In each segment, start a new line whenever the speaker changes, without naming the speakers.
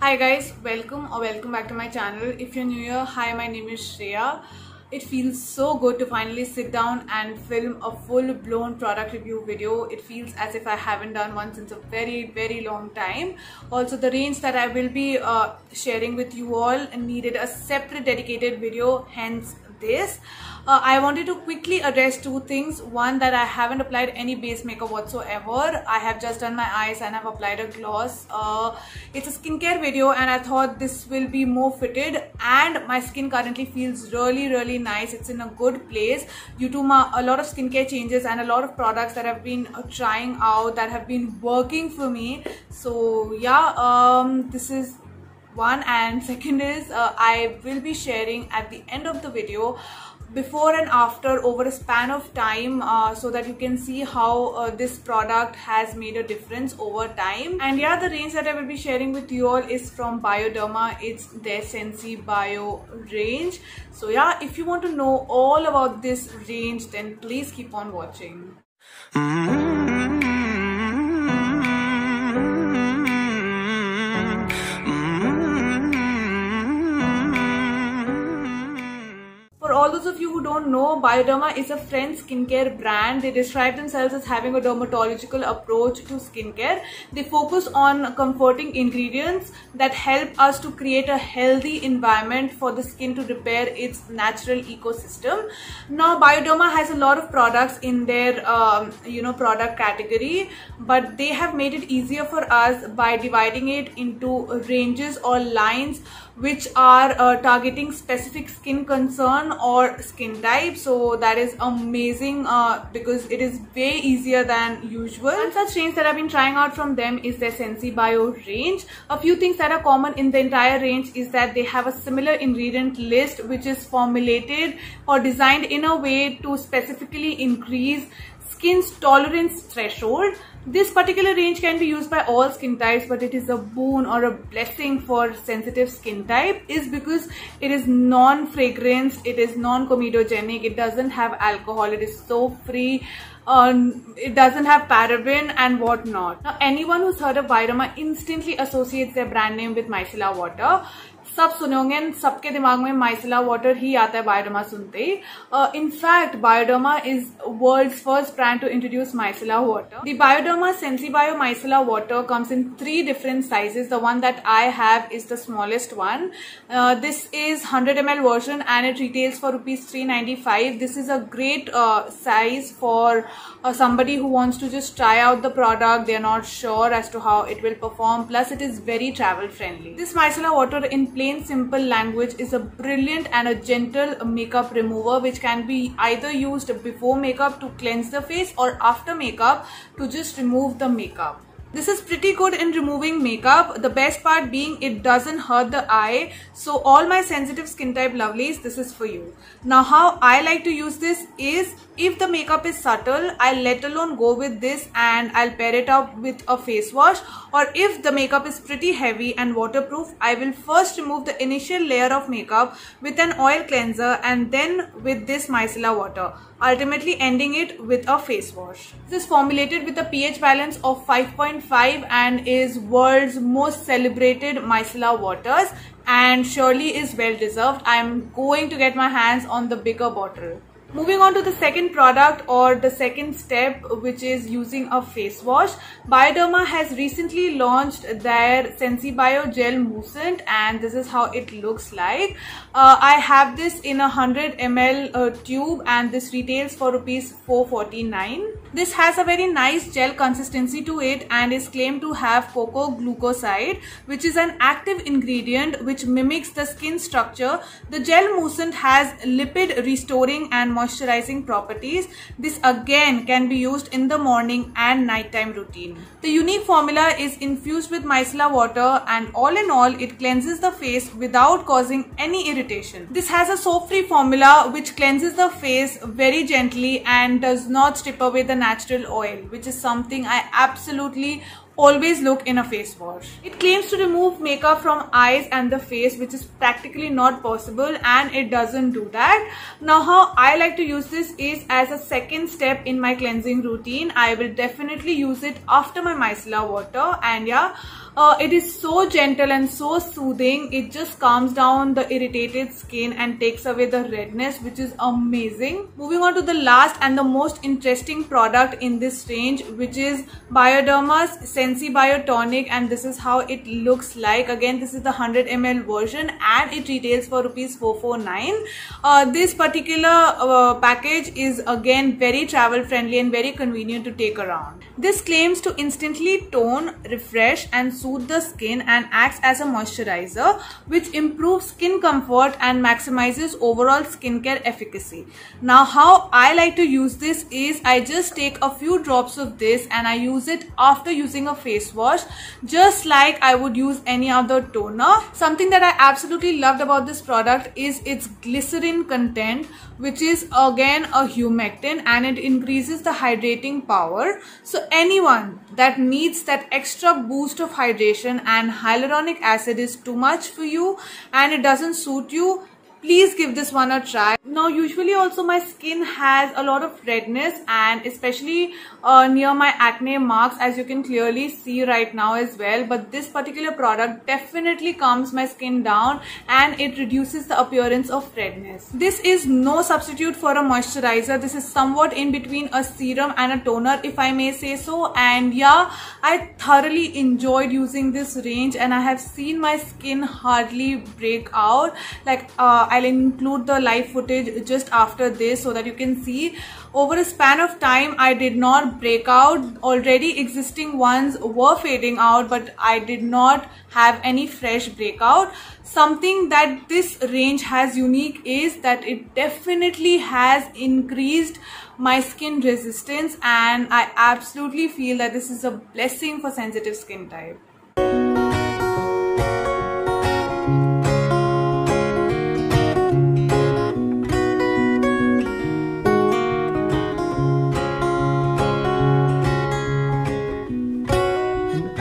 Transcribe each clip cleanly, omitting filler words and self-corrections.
Hi guys, welcome back to my channel. If you're new here, hi, my name is Shreya. It feels so good to finally sit down and film a full-blown product review video. It feels as if I haven't done one since a very long time. Also, the range that I will be sharing with you all needed a separate dedicated video, hence this. I wanted to quickly address two things. One, that I haven't applied any base makeup whatsoever. I have just done my eyes and I've applied a gloss. It's a skincare video and I thought this will be more fitted, and my skin currently feels really nice. It's in a good place due to a lot of skincare changes and a lot of products that I've been trying out that have been working for me. So yeah, this is one, and second is I will be sharing at the end of the video before and after over a span of time, so that you can see how this product has made a difference over time. And yeah, the range that I will be sharing with you all is from Bioderma. It's their Sensi Bio range. So yeah, if you want to know all about this range, then please keep on watching. For all those of you who don't know, Bioderma is a French skincare brand. They describe themselves as having a dermatological approach to skincare. They focus on comforting ingredients that help us to create a healthy environment for the skin to repair its natural ecosystem. Now, Bioderma has a lot of products in their product category, but they have made it easier for us by dividing it into ranges or lines which are targeting specific skin concern or skin type. So that is amazing because it is way easier than usual. One such range that I've been trying out from them is their Sensi Bio range. A few things that are common in the entire range is that they have a similar ingredient list which is formulated or designed in a way to specifically increase skin's tolerance threshold. This particular range can be used by all skin types, but it is a boon or a blessing for sensitive skin type is because it is non-fragrance, it is non-comedogenic, it doesn't have alcohol, it is so free, it doesn't have paraben and whatnot. Now, anyone who's heard of Bioderma instantly associates their brand name with micellar water. सब सुने होंगे, सबके दिमाग में micellar water ही आता है Bioderma सुनते ही. In fact, Bioderma is world's first brand to introduce micellar water. The Bioderma Sensi Bio micellar water comes in 3 different sizes. The one that I have is the smallest one. This is 100 ml version and it retails for rupees 395. This is a great size for somebody who wants to just try out the product. They are not sure as to how it will perform. Plus, it is very travel friendly. This micellar water, in plain simple language, is a brilliant and a gentle makeup remover which can be either used before makeup to cleanse the face or after makeup to just remove the makeup. This is pretty good in removing makeup. The best part being it doesn't hurt the eye. So all my sensitive skin type lovelies, this is for you. Now, how I like to use this is, if the makeup is subtle, I'll let alone go with this and I'll pair it up with a face wash. Or if the makeup is pretty heavy and waterproof, I will first remove the initial layer of makeup with an oil cleanser and then with this micellar water, ultimately ending it with a face wash. This is formulated with a pH balance of 5.5 and is world's most celebrated micellar waters, and surely is well deserved. I am going to get my hands on the bigger bottle. Moving on to the second product or the second step, which is using a face wash. Bioderma has recently launched their Sensi Bio Gel Moussant and this is how it looks like. I have this in a 100 ml tube and this retails for rupees 449. This has a very nice gel consistency to it and is claimed to have cocoa glucoside, which is an active ingredient which mimics the skin structure. The gel moussant has lipid restoring and moisturizing properties. This again can be used in the morning and nighttime routine. The unique formula is infused with micellar water and all in all it cleanses the face without causing any irritation. This has a soap-free formula which cleanses the face very gently and does not strip away the natural oil, which is something I absolutely always look in a face wash. It claims to remove makeup from eyes and the face, which is practically not possible, and it doesn't do that. Now, how I like to use this is as a second step in my cleansing routine. I will definitely use it after my micellar water, and yeah, It is so gentle and so soothing. It just calms down the irritated skin and takes away the redness, which is amazing. Moving on to the last and the most interesting product in this range, which is Bioderma's Sensi Biotonic, and this is how it looks like. Again, this is the 100 ml version and it retails for rupees 449. This particular package is again very travel friendly and very convenient to take around. This claims to instantly tone, refresh and soothe the skin and acts as a moisturizer, which improves skin comfort and maximizes overall skincare efficacy. Now, how I like to use this is I just take a few drops of this and I use it after using a face wash, just like I would use any other toner. Something that I absolutely loved about this product is its glycerin content, which is again a humectant, and it increases the hydrating power. So anyone that needs that extra boost of hydration and hyaluronic acid is too much for you and it doesn't suit you, please give this one a try. Now, usually also my skin has a lot of redness, and especially near my acne marks, as you can clearly see right now as well. But this particular product definitely calms my skin down and it reduces the appearance of redness. This is no substitute for a moisturizer. This is somewhat in between a serum and a toner, if I may say so. And yeah, I thoroughly enjoyed using this range and I have seen my skin hardly break out. Like I'll include the live footage just after this so that you can see. Over a span of time, I did not break out. Already existing ones were fading out, but I did not have any fresh breakout. Something that this range has unique is that it definitely has increased my skin resistance, and I absolutely feel that this is a blessing for sensitive skin type.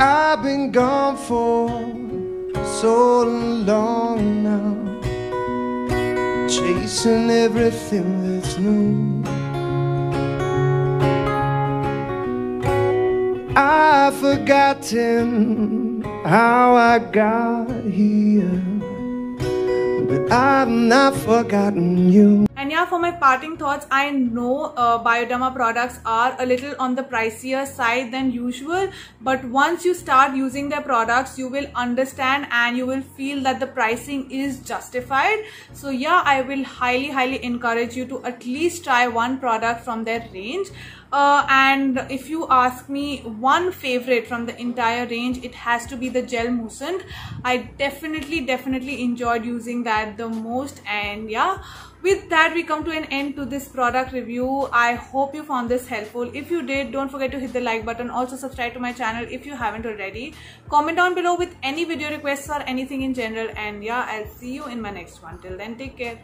I've been gone for so long now, chasing everything that's new. I've forgotten how I got here, but I've not forgotten you.
And yeah, for my parting thoughts, I know Bioderma products are a little on the pricier side than usual, but once you start using their products, you will understand and you will feel that the pricing is justified. So yeah, I will highly encourage you to at least try one product from their range. And if you ask me one favorite from the entire range, it has to be the Gel Moussant. I definitely enjoyed using that the most. And yeah, with that we come to an end to this product review. I hope you found this helpful. If you did, don't forget to hit the like button. Also subscribe to my channel if you haven't already. Comment down below with any video requests or anything in general. And yeah, I'll see you in my next one. Till then, take care.